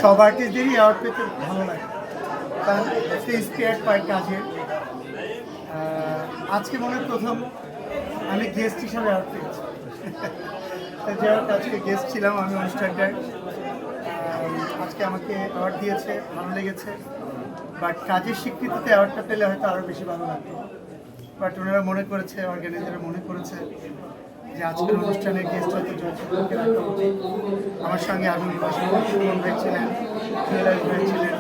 সব আর্টিস্টদেরই অ্যাওয়ার্ড পেতে ভালো লাগে, কারণ একটা ইন্সপায়ার্ড পায় কাজে। আজকে মনে হয় প্রথম আমি গেস্ট হিসাবে অ্যাওয়ার্ড পেয়েছি। যারা আজকে গেস্ট ছিলাম আমি অনুষ্ঠানটায়, আজকে আমাকে অ্যাওয়ার্ড দিয়েছে, ভালো লেগেছে। বাট কাজের স্বীকৃতিতে অ্যাওয়ার্ডটা পেলে হয়তো আরও বেশি ভালো লাগতো। বাট ওনারা মনে করেছে, অর্গানাইজাররা মনে করেছে যে আজকের অনুষ্ঠানের গেস্ট হয়তো জয়চন্দ্রকে রাখা উচিত। আমার সঙ্গে আগুন সুমন ভাই ছিলেন, নীলাজ ভাই ছিলেন,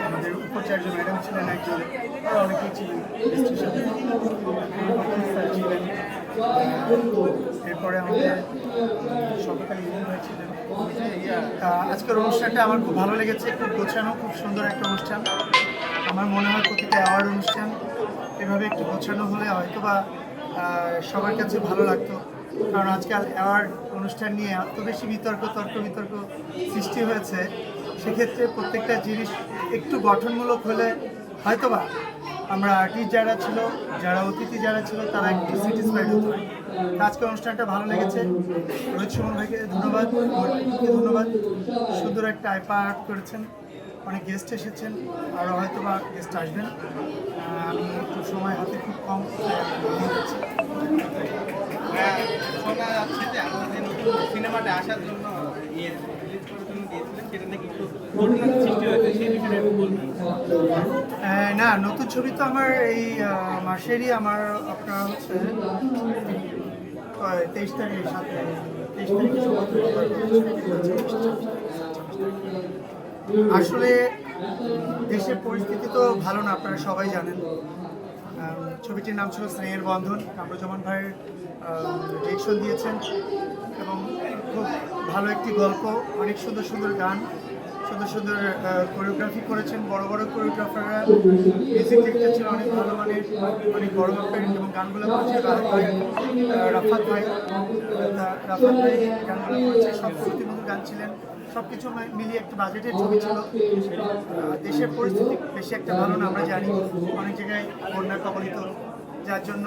আমাদের উপাচার্য ম্যাডাম ছিলেন একজন, আর অনেকেই ছিলেন গেস্ট হিসাবে, স্যার ছিলেন, এরপরে আমাদের সরকারি ইউনিয়ন ভাই ছিলেন। আজকের অনুষ্ঠানটা আমার খুব ভালো লেগেছে, খুব গোছানো, খুব সুন্দর একটা অনুষ্ঠান। আমার মনে হয় প্রতিটা অ্যাওয়ার্ড অনুষ্ঠান এভাবে একটু গোছানো হলে হয়তো বা সবার কাছে ভালো লাগতো। কারণ আজকাল অ্যাওয়ার্ড অনুষ্ঠান নিয়ে এত বেশি তর্ক বিতর্ক সৃষ্টি হয়েছে, সেক্ষেত্রে প্রত্যেকটা জিনিস একটু গঠনমূলক হলে হয়তোবা আমরা আর্টিস্ট যারা ছিল, যারা অতিথি যারা ছিল, তারা একটু স্যাটিসফাইড হতো। আজকের অনুষ্ঠানটা ভালো লেগেছে। রোহিত সুমন ভাইকে ধন্যবাদ, ধন্যবাদ। সুন্দর একটা আইপা আর্ট করেছেন, অনেক গেস্ট এসেছেন, আরও হয়তো বা গেস্ট আসবেন। আমি একটু সময় হাতে খুব কম যাচ্ছি। শোনা যাচ্ছে যে আমাদের নতুন সিনেমাটা আসার জন্য রিলিজ করার জন্য দিয়েছিলেন, সেটা নাকি একটু ঘটনার সৃষ্টি হয়েছে, সেই বিষয়টা একটু বলবেন। না, নতুন ছবি তো আমার এই মাসেরই, আমার আপনার হচ্ছে 23 তারিখ, 23 তারিখে আসলে দেশের পরিস্থিতি তো ভালো না, আপনারা সবাই জানেন। ছবিটির নাম ছিল স্নেহের বন্ধন। কামরুজ্জামান ভাইয়ের ডিরেকশন দিয়েছেন এবং খুব ভালো একটি গল্প, অনেক সুন্দর সুন্দর গান, সুন্দর সুন্দর কোরিওগ্রাফি করেছেন বড় বড় কোরিওগ্রাফাররা। মিউজিক ডিরেক্টর ছিল অনেক ভালো মানের, অনেক বড় মাপের, এবং গানগুলো করেছে রাফাত ভাই। রাফাত ভাই গানগুলো করেছে, সব শ্রুতিমধুর গান ছিলেন। সব কিছু মিলিয়ে একটা বাজেটের ছবি ছিল। দেশের পরিস্থিতি বেশি একটা ভালো না, আমরা জানি, অনেক জায়গায় বন্যা কবলিত, যার জন্য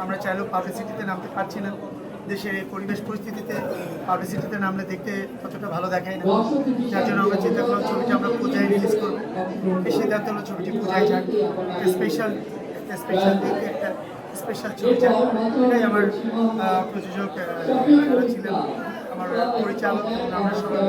আমরা চাইলেও পাবলিসিটিতে নামতে পারছি না। দেশের এই পরিবেশ পরিস্থিতিতে পাবলিসিটিতে নামলে দেখতে কতটা ভালো দেখায় না, যার জন্য আমরা চিন্তা করলাম ছবিটা আমরা পূজায় রিলিজ করবো। এই সিদ্ধান্ত হলো ছবিটি পূজায় যাক, স্পেশাল দিক, একটা স্পেশাল ছবি যাক। এটাই আমার প্রযোজক যারা ছিলেন, আমার পরিচালক, আমরা সবাই